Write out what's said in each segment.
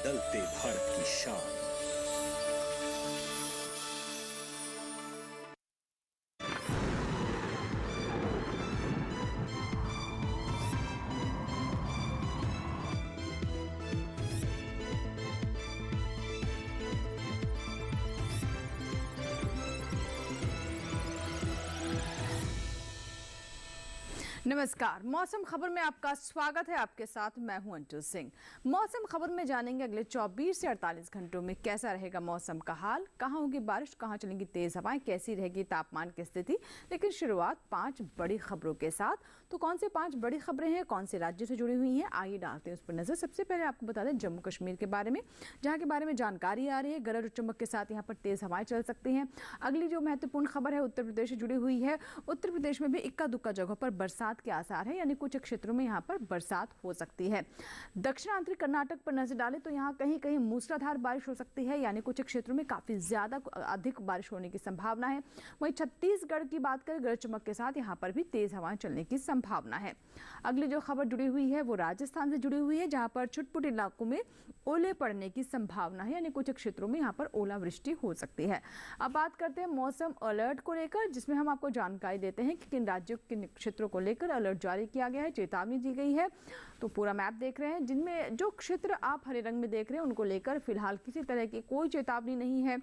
बदलते भारत की शान। नमस्कार, मौसम खबर में आपका स्वागत है। आपके साथ मैं हूं अंजू सिंह। मौसम खबर में जानेंगे अगले 24 से 48 घंटों में कैसा रहेगा मौसम का हाल, कहां होगी बारिश, कहां चलेंगी तेज हवाएं, कैसी रहेगी तापमान की स्थिति। लेकिन शुरुआत 5 बड़ी खबरों के साथ। तो कौन से 5 बड़ी खबरें हैं, कौन से राज्य से जुड़ी हुई हैं, आइए डालते हैं उस पर नजर। सबसे पहले आपको बता दें जम्मू कश्मीर के बारे में, जहाँ के बारे में जानकारी आ रही है। गरज और चमक के साथ यहाँ पर तेज हवाएं चल सकती हैं। अगली जो महत्वपूर्ण खबर है उत्तर प्रदेश से जुड़ी हुई है। उत्तर प्रदेश में भी इक्का दुक्का जगहों पर बरसात के आसार है, यानी कुछ क्षेत्रों में यहाँ पर बरसात हो सकती है। दक्षिणांतरी कर्नाटक पर नजर डालें तो यहाँ कहीं कहीं मूसलाधार बारिश हो सकती है, यानी कुछ क्षेत्रों में काफी ज्यादा अधिक बारिश होने की संभावना है। वहीं छत्तीसगढ़ की बात करें, गरज चमक के साथ यहाँ पर भी तेज हवाएं चलने की संभावना है। अगली जो खबर जुड़ी हुई है वो राजस्थान से जुड़ी हुई है, जहाँ पर छुटपुट इलाकों में ओले पड़ने की संभावना है, यानी कुछ क्षेत्रों में यहाँ पर ओलावृष्टि हो सकती है। अब बात करते हैं मौसम अलर्ट को लेकर, जिसमें हम आपको जानकारी देते हैं कि किन राज्यों किन क्षेत्रों को लेकर अलर्ट जारी किया गया है, चेतावनी दी गई है। तो पूरा मैप देख रहे हैं, जिनमें जो क्षेत्र आप हरे रंग में देख रहे हैं उनको लेकर फिलहाल किसी तरह की कोई चेतावनी नहीं है,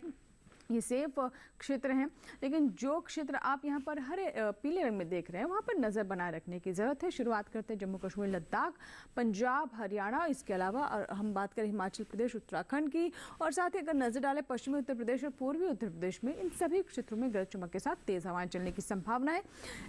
ये सेफ क्षेत्र हैं। लेकिन जो क्षेत्र आप यहाँ पर हरे पीले रंग में देख रहे हैं वहाँ पर नज़र बनाए रखने की ज़रूरत है। शुरुआत करते हैं जम्मू कश्मीर, लद्दाख, पंजाब, हरियाणा, इसके अलावा और हम बात करें हिमाचल प्रदेश, उत्तराखंड की, और साथ ही अगर नज़र डालें पश्चिमी उत्तर प्रदेश और पूर्वी उत्तर प्रदेश में, इन सभी क्षेत्रों में गरज चमक के साथ तेज़ हवाएं चलने की संभावना है।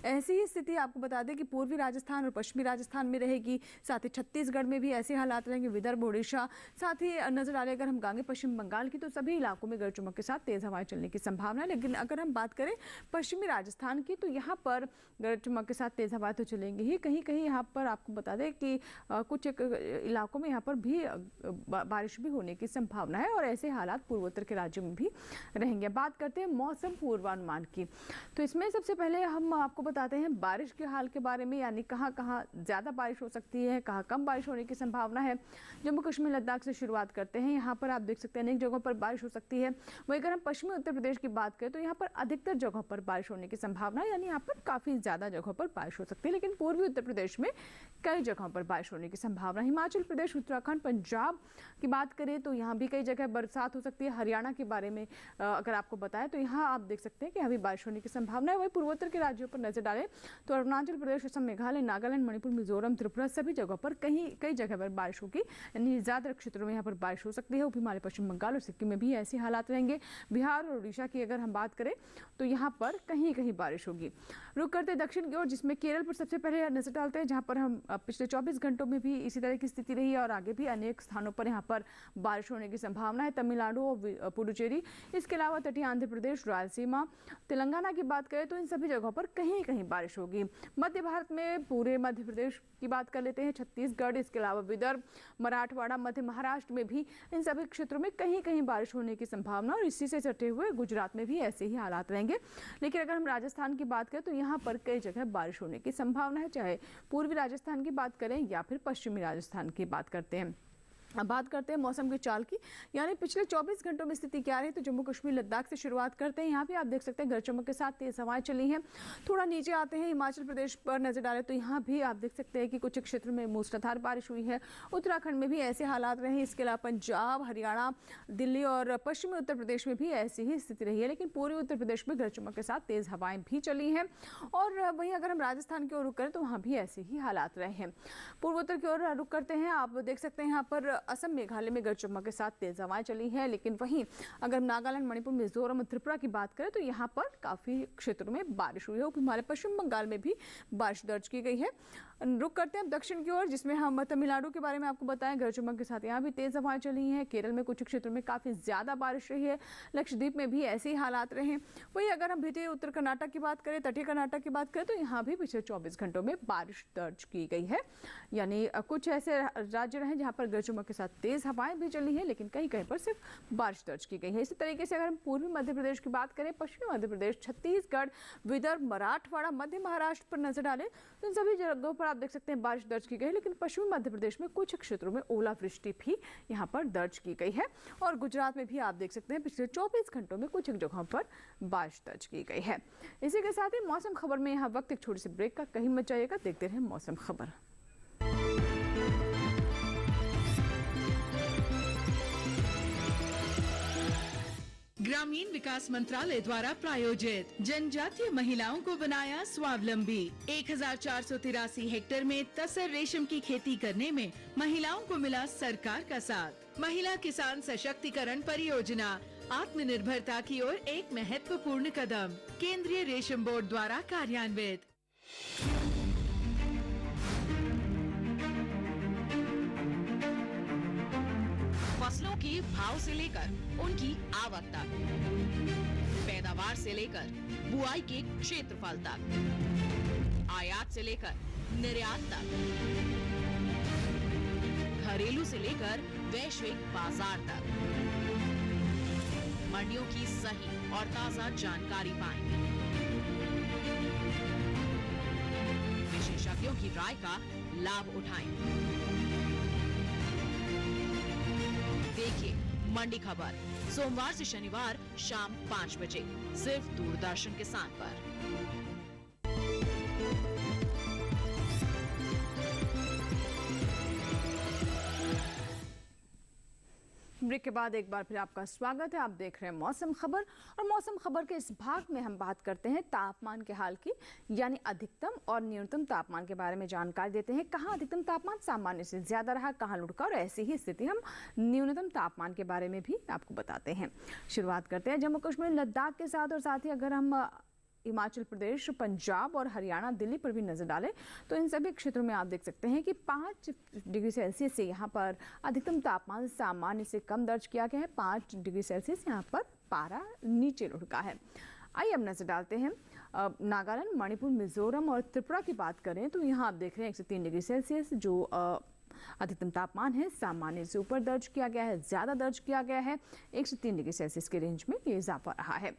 ऐसी ही स्थिति आपको बता दें कि पूर्वी राजस्थान और पश्चिमी राजस्थान में रहेगी, साथ ही छत्तीसगढ़ में भी ऐसे हालात रहेंगे, विदर्भ, उड़ीसा, साथ ही नज़र डालें अगर हम गांगे पश्चिम बंगाल की, तो सभी इलाकों में गरज चमक के साथ तेज़ हवाएं चलने की संभावना है। लेकिन अगर हम बात करें पश्चिमी राजस्थान की, तो यहाँ पर गरज चमक के साथ तेज हवाएं तो चलेंगी ही, कहीं कहीं यहाँ पर आपको बता दें कि कुछ इलाकों में यहाँ पर भी बारिश भी होने की संभावना है, और ऐसे हालात पूर्वोत्तर के राज्यों में भी रहेंगे। बात करते हैं मौसम पूर्वानुमान की, तो इसमें सबसे पहले हम आपको बताते हैं बारिश के हाल के बारे में, यानी कहाँ कहाँ ज़्यादा बारिश हो सकती है, कहाँ कम बारिश होने की संभावना है। जम्मू कश्मीर, लद्दाख से शुरुआत करते हैं। यहाँ पर आप देख सकते हैं अनेक जगहों पर बारिश हो सकती है। वहीं अगर हम पश्चिमी उत्तर प्रदेश की बात करें तो यहाँ पर अधिकतर जगहों पर बारिश होने की संभावना है, यानी यहाँ पर काफी ज्यादा जगहों पर बारिश हो सकती है। लेकिन पूर्वी उत्तर प्रदेश में कई जगहों पर बारिश होने की संभावना। हिमाचल प्रदेश, उत्तराखंड, पंजाब की बात करें तो यहाँ भी कई जगह बरसात हो सकती है। हरियाणा के बारे में अगर आपको बताएं तो यहाँ आप देख सकते हैं कि अभी बारिश होने की संभावना है। वही पूर्वोत्तर के राज्यों पर नजर डालें तो अरुणाचल प्रदेश, असम, मेघालय, नागालैंड, मणिपुर, मिजोरम, त्रिपुरा, सभी जगहों पर कई जगह पर बारिश होगी, यानी ज्यादा क्षेत्रों में यहाँ पर बारिश हो सकती है। उप हिमालय, पश्चिम बंगाल और सिक्किम में भी ऐसे हालात रहेंगे। बिहार और उड़ीसा की अगर हम बात करें तो यहाँ पर कहीं कहीं बारिश होगी। रुक करते दक्षिण की ओर, जिसमें केरल पर सबसे पहले नजर डालते हैं, जहाँ पर हम पिछले 24 घंटों में भी इसी तरह की स्थिति रही है, और आगे भी अनेक स्थानों पर यहाँ पर बारिश होने की संभावना है। तमिलनाडु और पुडुचेरी, इसके अलावा तटीय आंध्र प्रदेश, रायलसीमा, तेलंगाना की बात करें तो इन सभी जगहों पर कहीं कहीं बारिश होगी। मध्य भारत में पूरे मध्य प्रदेश की बात कर लेते हैं, छत्तीसगढ़, इसके अलावा विदर्भ, मराठवाड़ा, मध्य महाराष्ट्र में भी इन सभी क्षेत्रों में कहीं कहीं बारिश होने की संभावना, और इसी से सटे हुए गुजरात में भी ऐसे ही हालात रहेंगे। लेकिन अगर हम राजस्थान की बात करें तो यहाँ पर कई जगह बारिश होने की संभावना है, चाहे पूर्वी राजस्थान की बात करें या फिर पश्चिमी राजस्थान की बात करते हैं। अब बात करते हैं मौसम की चाल की, यानी पिछले 24 घंटों में स्थिति क्या रही। तो जम्मू कश्मीर, लद्दाख से शुरुआत करते हैं। यहाँ पे आप देख सकते हैं गरज चमक के साथ तेज हवाएं चली हैं। थोड़ा नीचे आते हैं, हिमाचल प्रदेश पर नजर डालें तो यहाँ भी आप देख सकते हैं कि कुछ क्षेत्र में मूसलाधार बारिश हुई है। उत्तराखंड में भी ऐसे हालात रहे। इसके अलावा पंजाब, हरियाणा, दिल्ली और पश्चिमी उत्तर प्रदेश में भी ऐसी ही स्थिति रही है। लेकिन पूर्वी उत्तर प्रदेश में गरज चमक के साथ तेज हवाएं भी चली हैं। और वहीं अगर हम राजस्थान की ओर रुक करें तो वहाँ भी ऐसे ही हालात रहे हैं। पूर्वोत्तर की ओर रुक करते हैं, आप देख सकते हैं यहाँ पर असम, मेघालय में गरज चमक के साथ तेज हवाएं चली हैं। लेकिन वहीं अगर नागालैंड, मणिपुर, मिजोरम और त्रिपुरा की बात करें तो यहाँ पर काफी क्षेत्रों में बारिश हुई है। उप हिमालय, पश्चिम बंगाल में भी बारिश दर्ज की गई है। रुक करते हैं दक्षिण की ओर, जिसमें हम तमिलनाडु के बारे में आपको बताएं, गरज चमक के साथ यहाँ भी तेज हवाएं चली हैं। केरल में कुछ क्षेत्रों में काफी ज्यादा बारिश रही है। लक्षद्वीप में भी ऐसे ही हालात रहे। वही अगर हम बीते उत्तर कर्नाटक की बात करें, तटीय कर्नाटक की बात करें तो यहाँ भी पिछले 24 घंटों में बारिश दर्ज की गई है। यानी कुछ ऐसे राज्य रहे जहाँ पर गरज चमक के साथ तेज हवाएं भी चली है, लेकिन कहीं कहीं पर सिर्फ बारिश दर्ज की गई है। इसी तरीके से अगर हम पूर्वी मध्य प्रदेश की बात करें, पश्चिमी मध्य प्रदेश, छत्तीसगढ़, विदर्भ, मराठवाड़ा, मध्य महाराष्ट्र पर नजर डालें तो इन सभी जगहों पर आप देख सकते हैं बारिश दर्ज की गई है। लेकिन पश्चिमी मध्य प्रदेश में कुछ क्षेत्रों में ओलावृष्टि भी यहाँ पर दर्ज की गई है। और गुजरात में भी आप देख सकते हैं पिछले 24 घंटों में कुछ जगहों पर बारिश दर्ज की गई है। इसी के साथ ही मौसम खबर में यहाँ वक्त एक छोटी सी ब्रेक का, कहीं मत जाइएगा, देखते रहे मौसम खबर। ग्रामीण विकास मंत्रालय द्वारा प्रायोजित जनजातीय महिलाओं को बनाया स्वावलंबी। 1483 हेक्टेयर में तसर रेशम की खेती करने में महिलाओं को मिला सरकार का साथ। महिला किसान सशक्तिकरण परियोजना आत्मनिर्भरता की ओर एक महत्वपूर्ण कदम, केंद्रीय रेशम बोर्ड द्वारा कार्यान्वित। फसलों के भाव से लेकर उनकी आवक तक, पैदावार से लेकर बुआई के क्षेत्रफल तक, आयात से लेकर निर्यात तक, घरेलू से लेकर वैश्विक बाजार तक, मंडियों की सही और ताजा जानकारी पाएं। विशेषज्ञों की राय का लाभ उठाएं। देखिए मंडी खबर सोमवार से शनिवार शाम 5 बजे सिर्फ दूरदर्शन किसान पर। ब्रेक के बाद एक बार फिर आपका स्वागत है। आप देख रहे हैं मौसम खबर, और मौसम खबर के इस भाग में हम बात करते हैं तापमान के हाल की, यानी अधिकतम और न्यूनतम तापमान के बारे में जानकारी देते हैं। कहाँ अधिकतम तापमान सामान्य से ज्यादा रहा, कहाँ लुढ़का, और ऐसी ही स्थिति हम न्यूनतम तापमान के बारे में भी आपको बताते हैं। शुरुआत करते हैं जम्मू कश्मीर, लद्दाख के साथ, और साथ ही अगर हम हिमाचल प्रदेश, पंजाब और हरियाणा, दिल्ली पर भी नजर डालें तो इन सभी क्षेत्रों में आप देख सकते हैं कि 5 डिग्री सेल्सियस से यहाँ पर अधिकतम तापमान सामान्य से कम दर्ज किया गया है। 5 डिग्री सेल्सियस यहाँ पर पारा नीचे लुढ़का है। आइए अब नजर डालते हैं नागालैंड, मणिपुर, मिजोरम और त्रिपुरा की बात करें तो यहाँ आप देख रहे हैं 103 डिग्री सेल्सियस जो अधिकतम तापमान है सामान्य से ऊपर दर्ज किया गया है, ज्यादा दर्ज किया गया है। 103 डिग्री सेल्सियस के रेंज में ये इजाफा रहा है।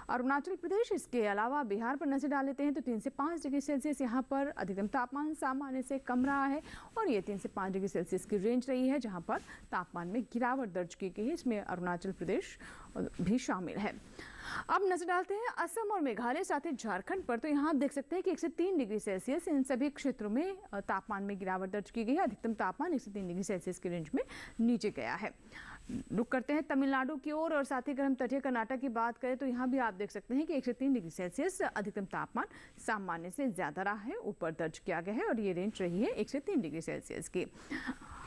अरुणाचल प्रदेश, इसके अलावा बिहार पर नजर डाल लेते हैं तो 3 से 5 डिग्री सेल्सियस यहाँ पर अधिकतम तापमान सामान्य से कम रहा है, और ये 3 से 5 डिग्री सेल्सियस की रेंज रही है जहाँ पर तापमान में गिरावट दर्ज की गई है। इसमें अरुणाचल प्रदेश भी शामिल है। अब नजर डालते हैं असम और मेघालय, साथ ही झारखंड पर, तो यहाँ आप देख सकते हैं कि 103 डिग्री सेल्सियस इन सभी क्षेत्रों में तापमान में गिरावट दर्ज की गई है। अधिकतम तापमान 103 डिग्री सेल्सियस की रेंज में नीचे गया है। रुक करते हैं तमिलनाडु की ओर, और साथ ही अगर हम तटीय कर्नाटक की बात करें तो यहाँ भी आप देख सकते हैं कि 103 डिग्री सेल्सियस अधिकतम तापमान सामान्य से ज्यादा रहा है, ऊपर दर्ज किया गया है, और ये रेंज रही है 103 डिग्री सेल्सियस की।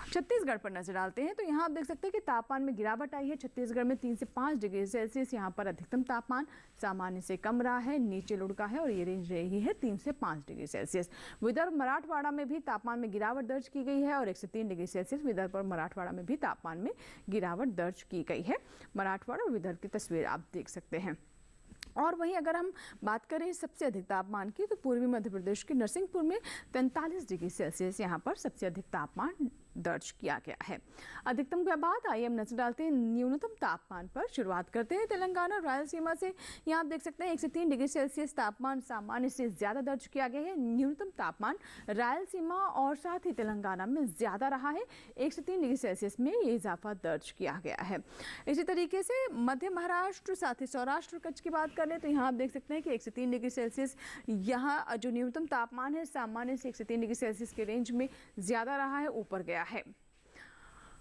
छत्तीसगढ़ पर नजर डालते हैं तो यहाँ आप देख सकते हैं कि तापमान में गिरावट आई है। छत्तीसगढ़ में 3 से 5 डिग्री सेल्सियस यहाँ पर अधिकतम तापमान सामान्य से कम रहा है, नीचे लुढ़का है, और ये रेंज रही है 3 से 5 डिग्री सेल्सियस। विदर्भ, मराठवाड़ा में भी तापमान में गिरावट दर्ज की गई है, और 103 डिग्री सेल्सियस विदर्भ और मराठवाड़ा में भी तापमान में गिरावट दर्ज की गई है। मराठवाड़ा और विदर्भ की तस्वीर आप देख सकते हैं। और वहीं अगर हम बात करें सबसे अधिक तापमान की तो पूर्वी मध्य प्रदेश के नरसिंहपुर में 43 डिग्री सेल्सियस यहाँ पर सबसे अधिक तापमान दर्ज किया गया है। अधिकतम के बाद आइए हम नजर डालते हैं न्यूनतम तापमान पर। शुरुआत करते हैं तेलंगाना रायलसीमा से। यहाँ आप देख सकते हैं 103 डिग्री सेल्सियस तापमान सामान्य से ज्यादा दर्ज किया गया है। न्यूनतम तापमान रायलसीमा और साथ ही तेलंगाना में ज्यादा रहा है, 103 डिग्री सेल्सियस में ये इजाफा दर्ज किया गया है। इसी तरीके से मध्य महाराष्ट्र, साथ ही सौराष्ट्र, कच्छ की बात करें तो यहाँ आप देख सकते हैं कि 103 डिग्री सेल्सियस यहाँ जो न्यूनतम तापमान है सामान्य से 103 डिग्री सेल्सियस के रेंज में ज्यादा रहा है, ऊपर गया है।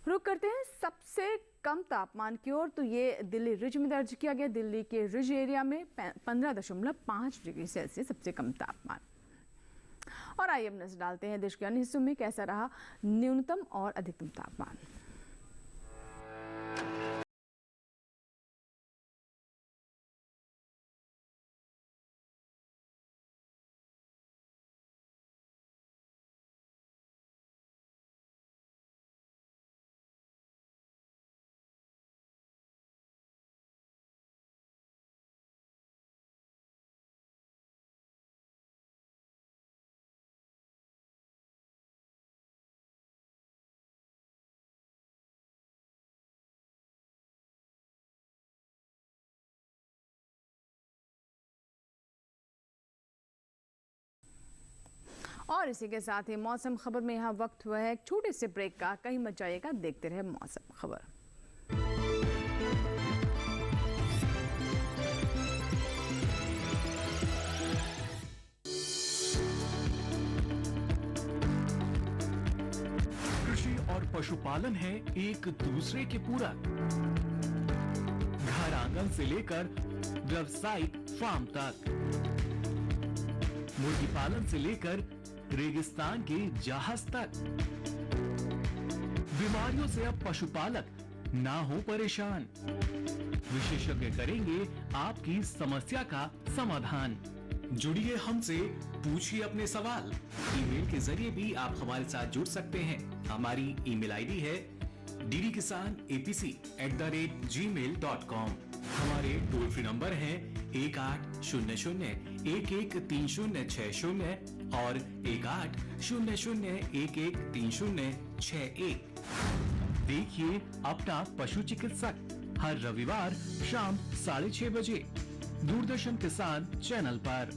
रुक करते हैं सबसे कम तापमान की ओर, तो ये दिल्ली रिज में दर्ज किया गया। दिल्ली के रिज एरिया में 15.5 डिग्री सेल्सियस सबसे कम तापमान। और आइए अब नजर डालते हैं देश के अन्य हिस्सों में कैसा रहा न्यूनतम और अधिकतम तापमान। और इसी के साथ ही मौसम खबर में यहाँ वक्त हुआ है एक छोटे से ब्रेक का। कहीं मत जाइएगा, देखते रहे मौसम खबर। कृषि और पशुपालन है एक दूसरे के पूरक। घर आंगन से लेकर व्यावसायिक फार्म तक, मुर्गी पालन से लेकर रेगिस्तान के जहाज तक। बीमारियों से अब पशुपालक ना हो परेशान। विशेषज्ञ करेंगे आपकी समस्या का समाधान। जुड़िए हमसे, पूछिए अपने सवाल। ईमेल के जरिए भी आप हमारे साथ जुड़ सकते हैं। हमारी ईमेल आईडी है ddkisanapc@gmail.com। हमारे टोल फ्री नंबर है 1800-113060 और 1800-113061। देखिए अपना पशु चिकित्सक हर रविवार शाम 6:30 बजे दूरदर्शन किसान चैनल पर।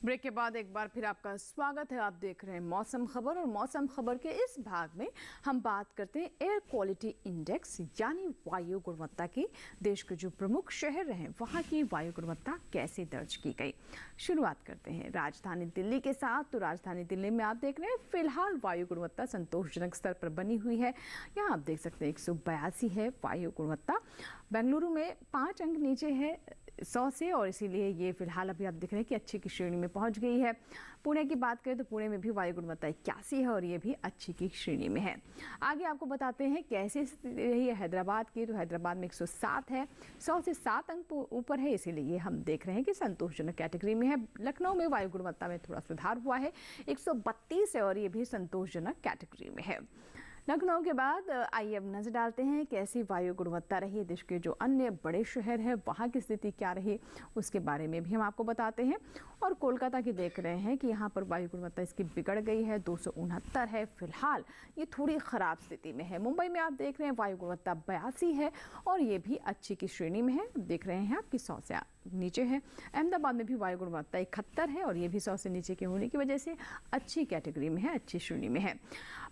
ब्रेक के बाद एक बार फिर आपका स्वागत है। आप देख रहे हैं मौसम खबर और मौसम खबर के इस भाग में हम बात करते हैं एयर क्वालिटी इंडेक्स यानी वायु गुणवत्ता की। देश के जो प्रमुख शहर हैं वहाँ की वायु गुणवत्ता कैसे दर्ज की गई। शुरुआत करते हैं राजधानी दिल्ली के साथ। तो राजधानी दिल्ली में आप देख रहे हैं फिलहाल वायु गुणवत्ता संतोषजनक स्तर पर बनी हुई है। यहाँ आप देख सकते हैं 182 है वायु गुणवत्ता। बेंगलुरु में 5 अंक नीचे है 100 से और इसीलिए ये फिलहाल अभी आप देख रहे हैं कि अच्छी की श्रेणी में पहुंच गई है। पुणे की बात करें तो पुणे में भी वायु गुणवत्ता 81 है और ये भी अच्छी की श्रेणी में है। आगे आपको बताते हैं कैसे स्थिति रही है हैदराबाद की। तो हैदराबाद में 107 है, 100 से 7 अंक ऊपर है, इसीलिए हम देख रहे हैं कि संतोषजनक कैटेगरी में है। लखनऊ में वायु गुणवत्ता में थोड़ा सुधार हुआ है, 132 है और ये भी संतोषजनक कैटेगरी में है। लखनऊ के बाद आइए अब नजर डालते हैं कैसी वायु गुणवत्ता रही। देश के जो अन्य बड़े शहर हैं वहाँ की स्थिति क्या रही उसके बारे में भी हम आपको बताते हैं। और कोलकाता की देख रहे हैं कि यहाँ पर वायु गुणवत्ता इसकी बिगड़ गई है, 269 है फिलहाल, ये थोड़ी ख़राब स्थिति में है। मुंबई में आप देख रहे हैं वायु गुणवत्ता 82 है और ये भी अच्छी की श्रेणी में है, देख रहे हैं आपकी 100 से नीचे है। अहमदाबाद में भी वायु गुणवत्ता 71 है और ये भी 100 से नीचे के होने की वजह से अच्छी कैटेगरी में है, अच्छी श्रेणी में है।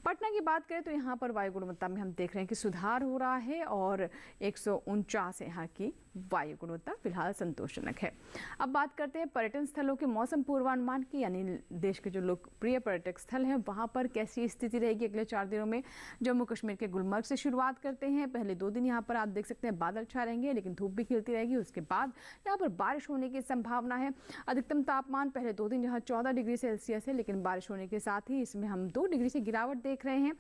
पटना की बात करें तो यहाँ पर वायु गुणवत्ता में हम देख रहे हैं कि सुधार हो रहा है और 149 यहाँ की वायु गुणवत्ता फिलहाल संतोषजनक है। अब बात करते हैं पर्यटन स्थलों के मौसम पूर्वानुमान की, यानी देश के जो लोकप्रिय पर्यटक स्थल हैं वहाँ पर कैसी स्थिति रहेगी अगले 4 दिनों में। जम्मू कश्मीर के गुलमर्ग से शुरुआत करते हैं। पहले 2 दिन यहाँ पर आप देख सकते हैं बादल छा रहेंगे लेकिन धूप भी खिलती रहेगी। उसके बाद यहाँ पर बारिश होने की संभावना है। अधिकतम तापमान पहले 2 दिन यहाँ 14 डिग्री सेल्सियस है, लेकिन बारिश होने के साथ ही इसमें हम 2 डिग्री से गिरावट देख रहे हैं।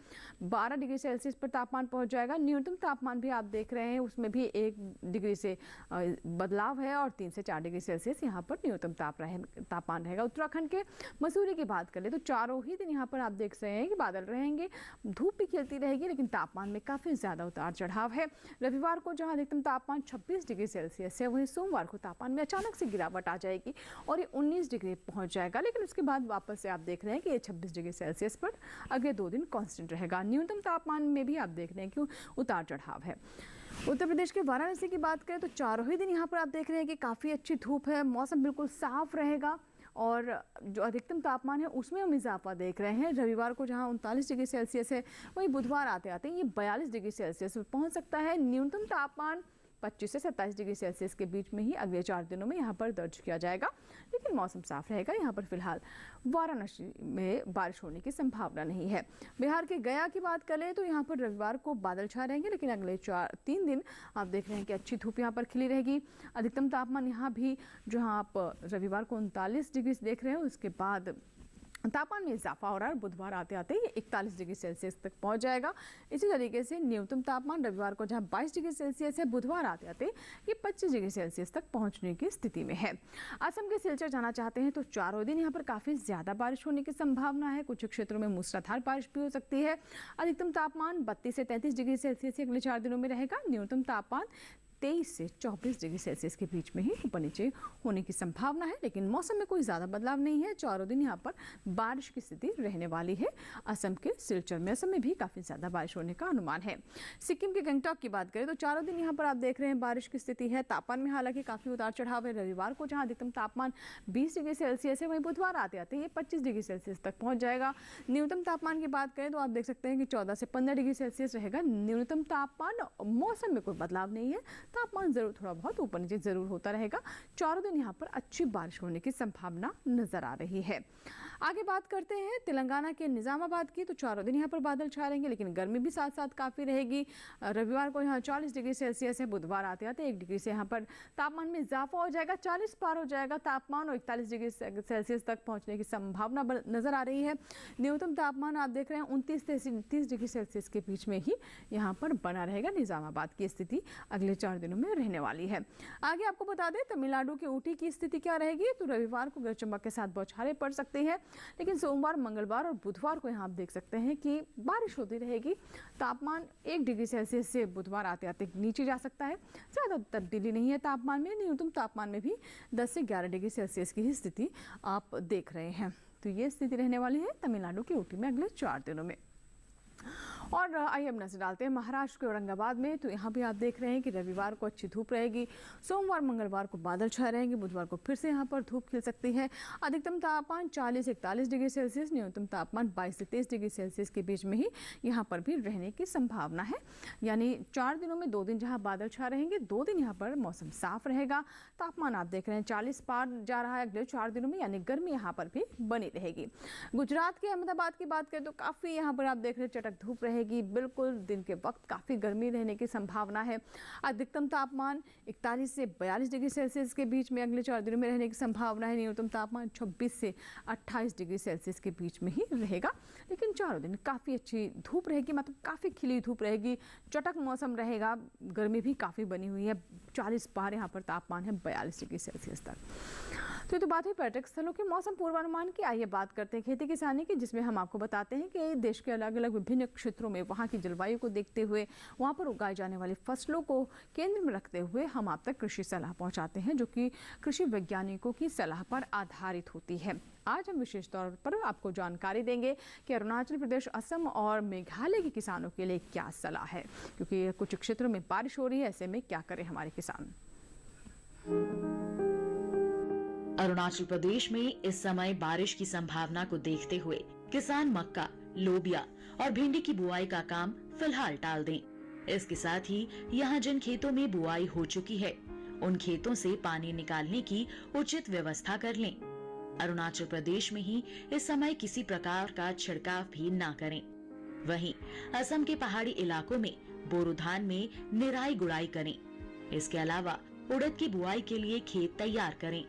12 डिग्री सेल्सियस पर तापमान पहुँच जाएगा। न्यूनतम तापमान भी आप देख रहे हैं उसमें भी 1 डिग्री से बदलाव है और 3 से 4 डिग्री सेल्सियस यहाँ पर न्यूनतम तापमान रहेगा। उत्तराखंड के मसूरी की बात करें तो चारों ही दिन यहाँ पर आप देख रहे हैं कि बादल रहेंगे, धूप भी खिलती रहेगी लेकिन तापमान में काफ़ी ज़्यादा उतार चढ़ाव है। रविवार को जहाँ अधिकतम तापमान 26 डिग्री सेल्सियस है, वहीं सोमवार को तापमान में अचानक से गिरावट आ जाएगी और ये 19 डिग्री पहुँच जाएगा, लेकिन उसके बाद वापस से आप देख रहे हैं कि ये 26 डिग्री सेल्सियस पर अगले 2 दिन कांस्टेंट रहेगा। न्यूनतम तापमान में भी आप देख रहे हैं कि उतार चढ़ाव है। उत्तर प्रदेश के वाराणसी की बात करें तो चारों ही दिन यहाँ पर आप देख रहे हैं कि काफ़ी अच्छी धूप है, मौसम बिल्कुल साफ रहेगा और जो अधिकतम तापमान है उसमें हम इजाफा देख रहे हैं। रविवार को जहाँ 39 डिग्री सेल्सियस है, वहीं बुधवार आते आते ये 42 डिग्री सेल्सियस पहुँच सकता है। न्यूनतम तापमान 25 से 27 डिग्री सेल्सियस के बीच में ही अगले 4 दिनों में यहाँ पर दर्ज किया जाएगा, लेकिन मौसम साफ रहेगा। यहाँ पर फिलहाल वाराणसी में बारिश होने की संभावना नहीं है। बिहार के गया की बात करें तो यहाँ पर रविवार को बादल छा रहेंगे, लेकिन अगले 3 दिन आप देख रहे हैं कि अच्छी धूप यहाँ पर खिली रहेगी। अधिकतम तापमान यहाँ भी जहाँ आप रविवार को 39 डिग्री देख रहे हैं, उसके बाद तापमान में इजाफा हो रहा है। बुधवार आते आते ये 41 डिग्री सेल्सियस तक पहुंच जाएगा। इसी तरीके से न्यूनतम तापमान रविवार को जहां 22 डिग्री सेल्सियस है, बुधवार आते आते ये 25 डिग्री सेल्सियस तक पहुंचने की स्थिति में है। असम के सिलचर जाना चाहते हैं तो चारों दिन यहाँ पर काफ़ी ज़्यादा बारिश होने की संभावना है। कुछ क्षेत्रों में मूसलाधार बारिश भी हो सकती है। अधिकतम तापमान 32 से 33 डिग्री सेल्सियस अगले 4 दिनों में रहेगा। न्यूनतम तापमान 23 से 24 डिग्री सेल्सियस के बीच में ही ऊपर नीचे होने की संभावना है, लेकिन मौसम में कोई ज़्यादा बदलाव नहीं है। चारों दिन यहाँ पर बारिश की स्थिति रहने वाली है। असम के सिलचर में असम में भी काफ़ी ज़्यादा बारिश होने का अनुमान है। सिक्किम के गंगटोक की बात करें तो चारों दिन यहाँ पर आप देख रहे हैं बारिश की स्थिति है। तापमान में हालांकि काफ़ी उतार चढ़ाव है। रविवार को जहाँ अधिकतम तापमान 20 डिग्री सेल्सियस है, वहीं बुधवार आते आते ये 25 डिग्री सेल्सियस तक पहुँच जाएगा। न्यूनतम तापमान की बात करें तो आप देख सकते हैं कि 14 से 15 डिग्री सेल्सियस रहेगा न्यूनतम तापमान। मौसम में कोई बदलाव नहीं है, तापमान जरूर थोड़ा बहुत ऊपर नीचे जरूर होता रहेगा। चारों दिन यहाँ पर अच्छी बारिश होने की संभावना नजर आ रही है। आगे बात करते हैं तेलंगाना के निजामाबाद की, तो चारों दिन यहाँ पर बादल छा रहेंगे, लेकिन गर्मी भी साथ साथ काफ़ी रहेगी। रविवार को यहाँ 40 डिग्री सेल्सियस है, बुधवार आते आते 1 डिग्री से यहाँ पर तापमान में इजाफा हो जाएगा, 40 पार हो जाएगा तापमान और 41 डिग्री सेल्सियस तक पहुँचने की संभावना नजर आ रही है। न्यूनतम तापमान आप देख रहे हैं 29 से 30 डिग्री सेल्सियस के बीच में ही यहाँ पर बना रहेगा। निजामाबाद की स्थिति अगले 4 दिनों में रहने वाली है। आगे आपको बता दें तमिलनाडु के ऊटी की स्थिति क्या रहेगी, तो रविवार को गरज चमक के साथ बौछारें पड़ सकती है, लेकिन सोमवार, मंगलवार और बुधवार को यहाँ आप देख सकते हैं कि बारिश होती रहेगी। तापमान 1 डिग्री सेल्सियस से बुधवार आते आते नीचे जा सकता है। ज़्यादा तब्दीली नहीं है तापमान में। न्यूनतम तापमान में भी 10 से 11 डिग्री सेल्सियस की ही स्थिति आप देख रहे हैं। तो ये स्थिति रहने वाली है तमिलनाडु की ऊटी में अगले 4 दिनों में। और आइए अब नजर डालते हैं महाराष्ट्र के औरंगाबाद में, तो यहाँ भी आप देख रहे हैं कि रविवार को अच्छी धूप रहेगी। सोमवार, मंगलवार को बादल छाए रहेंगे, बुधवार को फिर से यहाँ पर धूप खिल सकती है। अधिकतम तापमान 40 से 41 डिग्री सेल्सियस, न्यूनतम तापमान 22 से 23 डिग्री सेल्सियस के बीच में ही यहाँ पर भी रहने की संभावना है। यानी 4 दिनों में 2 दिन जहाँ बादल छा रहेंगे, 2 दिन यहाँ पर मौसम साफ रहेगा। तापमान आप देख रहे हैं 40 पार जा रहा है अगले 4 दिनों में, यानी गर्मी यहाँ पर भी बनी रहेगी। गुजरात के अहमदाबाद की बात करें तो काफ़ी यहाँ पर आप देख रहे हैं चटक धूप रहेगी। बिल्कुल दिन के वक्त काफ़ी गर्मी रहने की संभावना है। अधिकतम तापमान 41 से 42 डिग्री सेल्सियस के बीच में अगले 4 दिनों में रहने की संभावना है। न्यूनतम तापमान 26 से 28 डिग्री सेल्सियस के बीच में ही रहेगा, लेकिन चारों दिन काफ़ी अच्छी धूप रहेगी, मतलब काफ़ी खिली धूप रहेगी, चटक मौसम रहेगा। गर्मी भी काफ़ी बनी हुई है, 40 पार यहाँ पर तापमान है 42 डिग्री सेल्सियस तक। तो बात हुई पर्यटक स्थलों के मौसम पूर्वानुमान की। आइए बात करते हैं खेती किसानी की, जिसमें हम आपको बताते हैं कि देश के अलग अलग विभिन्न क्षेत्रों में वहाँ की जलवायु को देखते हुए, वहाँ पर उगाई जाने वाली फसलों को केंद्र में रखते हुए हम आप तक कृषि सलाह पहुँचाते हैं, जो कि कृषि वैज्ञानिकों की सलाह पर आधारित होती है। आज हम विशेष तौर पर आपको जानकारी देंगे कि अरुणाचल प्रदेश, असम और मेघालय के किसानों के लिए क्या सलाह है, क्योंकि कुछ क्षेत्रों में बारिश हो रही है। ऐसे में क्या करें हमारे किसान। अरुणाचल प्रदेश में इस समय बारिश की संभावना को देखते हुए किसान मक्का, लोबिया और भिंडी की बुआई का काम फिलहाल टाल दें। इसके साथ ही यहाँ जिन खेतों में बुआई हो चुकी है, उन खेतों से पानी निकालने की उचित व्यवस्था कर लें। अरुणाचल प्रदेश में ही इस समय किसी प्रकार का छिड़काव भी ना करें। वहीं असम के पहाड़ी इलाकों में बोरो धान में निराई गुड़ाई करें। इसके अलावा उड़द की बुआई के लिए खेत तैयार करें।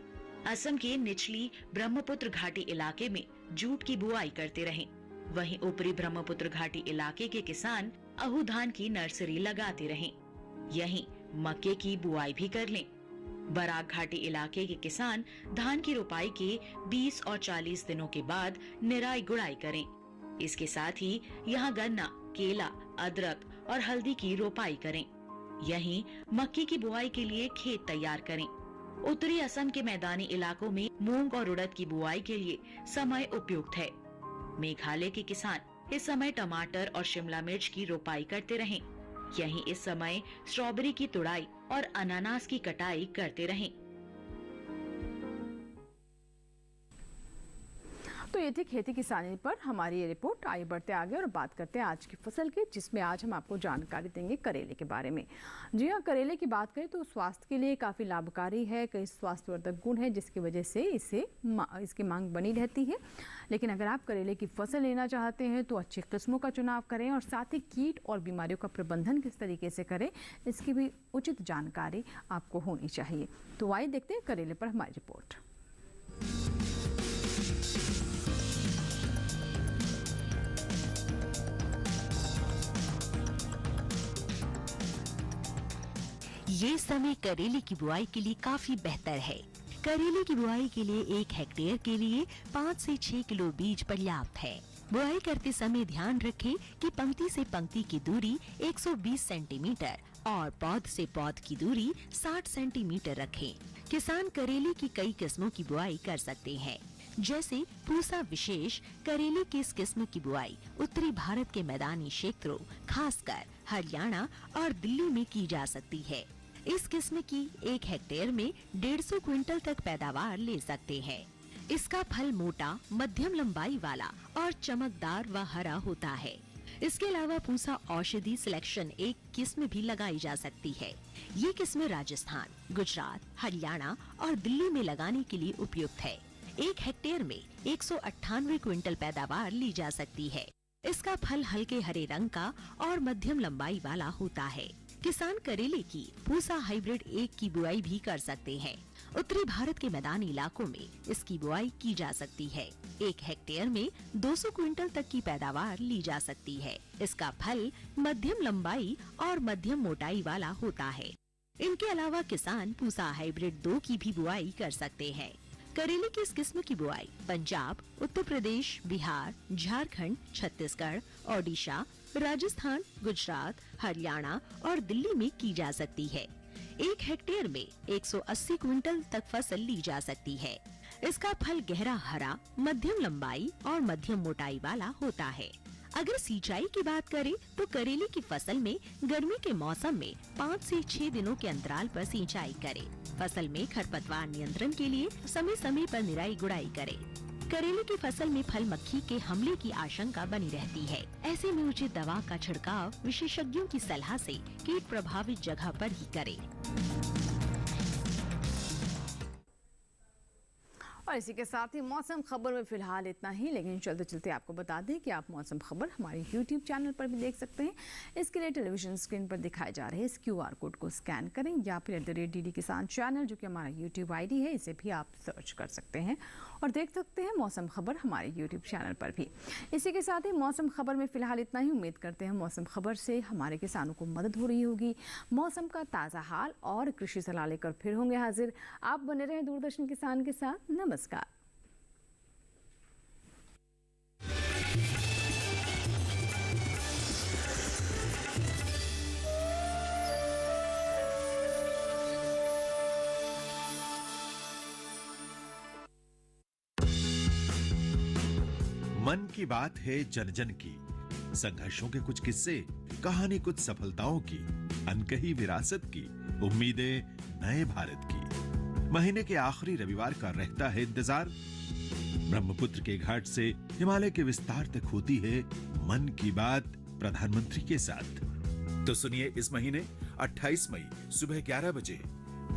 असम के निचली ब्रह्मपुत्र घाटी इलाके में जूट की बुआई करते रहें। वहीं ऊपरी ब्रह्मपुत्र घाटी इलाके के किसान अहू धान की नर्सरी लगाते रहें। यहीं मक्के की बुआई भी कर लें। बराक घाटी इलाके के किसान धान की रोपाई के 20 और 40 दिनों के बाद निराई गुड़ाई करें। इसके साथ ही यहाँ गन्ना, केला, अदरक और हल्दी की रोपाई करें। यहीं मक्के की बुआई के लिए खेत तैयार करें। उत्तरी असम के मैदानी इलाकों में मूंग और उड़द की बुआई के लिए समय उपयुक्त है। मेघालय के किसान इस समय टमाटर और शिमला मिर्च की रोपाई करते रहें। यहीं इस समय स्ट्रॉबेरी की तुड़ाई और अनानास की कटाई करते रहें। तो ये थी खेती किसानी पर हमारी ये रिपोर्ट। आइए बढ़ते आगे और बात करते हैं आज की फसल की, जिसमें आज हम आपको जानकारी देंगे करेले के बारे में। जी हाँ, करेले की बात करें तो स्वास्थ्य के लिए काफ़ी लाभकारी है। कई स्वास्थ्यवर्धक गुण है, जिसकी वजह से इसकी मांग बनी रहती है। लेकिन अगर आप करेले की फसल लेना चाहते हैं तो अच्छी किस्मों का चुनाव करें और साथ ही कीट और बीमारियों का प्रबंधन किस तरीके से करें, इसकी भी उचित जानकारी आपको होनी चाहिए। तो आइए देखते हैं करेले पर हमारी रिपोर्ट। ये समय करेले की बुआई के लिए काफी बेहतर है। करेले की बुआई के लिए 1 हेक्टेयर के लिए 5 से 6 किलो बीज पर्याप्त है। बुआई करते समय ध्यान रखें कि पंक्ति से पंक्ति की दूरी 120 सेंटीमीटर और पौध से पौध की दूरी 60 सेंटीमीटर रखें। किसान करेले की कई किस्मों की बुआई कर सकते हैं, जैसे पूसा विशेष करेले की इस किस्म की बुआई उत्तरी भारत के मैदानी क्षेत्रों, खासकर हरियाणा और दिल्ली में की जा सकती है। इस किस्म की 1 हेक्टेयर में 150 क्विंटल तक पैदावार ले सकते हैं। इसका फल मोटा, मध्यम लंबाई वाला और चमकदार व हरा होता है। इसके अलावा पूसा औषधि सिलेक्शन 1 किस्म भी लगाई जा सकती है। ये किस्म राजस्थान, गुजरात, हरियाणा और दिल्ली में लगाने के लिए उपयुक्त है। 1 हेक्टेयर में 198 क्विंटल पैदावार ली जा सकती है। इसका फल हल्के हरे रंग का और मध्यम लंबाई वाला होता है। किसान करेले की पूसा हाइब्रिड 1 की बुआई भी कर सकते हैं। उत्तरी भारत के मैदानी इलाकों में इसकी बुआई की जा सकती है। 1 हेक्टेयर में 200 क्विंटल तक की पैदावार ली जा सकती है। इसका फल मध्यम लंबाई और मध्यम मोटाई वाला होता है। इनके अलावा किसान पूसा हाइब्रिड 2 की भी बुआई कर सकते हैं। करेले की इस किस्म की बुआई पंजाब, उत्तर प्रदेश, बिहार, झारखंड, छत्तीसगढ़, ओडिशा, राजस्थान, गुजरात, हरियाणा और दिल्ली में की जा सकती है। 1 हेक्टेयर में 180 क्विंटल तक फसल ली जा सकती है। इसका फल गहरा हरा, मध्यम लंबाई और मध्यम मोटाई वाला होता है। अगर सिंचाई की बात करें तो करेले की फसल में गर्मी के मौसम में 5 से 6 दिनों के अंतराल पर सिंचाई करें। फसल में खरपतवार नियंत्रण के लिए समय समय पर निराई गुड़ाई करें। करेले की फसल में फल मक्खी के हमले की आशंका बनी रहती है। ऐसे में उचित दवा का छिड़काव विशेषज्ञों की सलाह से कीट प्रभावित जगह पर ही करें। और इसी के साथ ही मौसम खबर में फिलहाल इतना ही, लेकिन चलते चलते आपको बता दें कि आप मौसम खबर हमारे YouTube चैनल पर भी देख सकते हैं। इसके लिए टेलीविजन स्क्रीन पर दिखाए जा रहे इस QR कोड को स्कैन करें या फिर @DD किसान चैनल, जो कि हमारा YouTube ID है, इसे भी आप सर्च कर सकते हैं और देख सकते हैं मौसम खबर हमारे YouTube चैनल पर भी। इसी के साथ ही मौसम खबर में फिलहाल इतना ही। उम्मीद करते हैं मौसम खबर से हमारे किसानों को मदद हो रही होगी। मौसम का ताज़ा हाल और कृषि सलाह लेकर फिर होंगे हाजिर। आप बने रहें दूरदर्शन किसान के साथ। नमस्कार। मन की बात है जन जन की, संघर्षों के कुछ किस्से, कहानी कुछ सफलताओं की, अनकही विरासत की, उम्मीदें नए भारत की। महीने के आखिरी रविवार का रहता है इंतजार। ब्रह्मपुत्र के घाट से हिमालय के विस्तार तक होती है मन की बात प्रधानमंत्री के साथ। तो सुनिए इस महीने 28 मई सुबह 11 बजे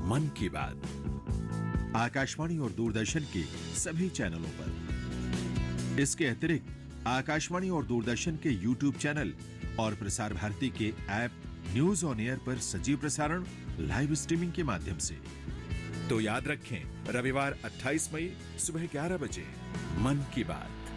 मन की बात आकाशवाणी और दूरदर्शन के सभी चैनलों पर। इसके अतिरिक्त आकाशवाणी और दूरदर्शन के YouTube चैनल और प्रसार भारती के ऐप न्यूज ऑन एयर पर सजीव प्रसारण लाइव स्ट्रीमिंग के माध्यम से। तो याद रखें, रविवार 28 मई सुबह 11 बजे मन की बात।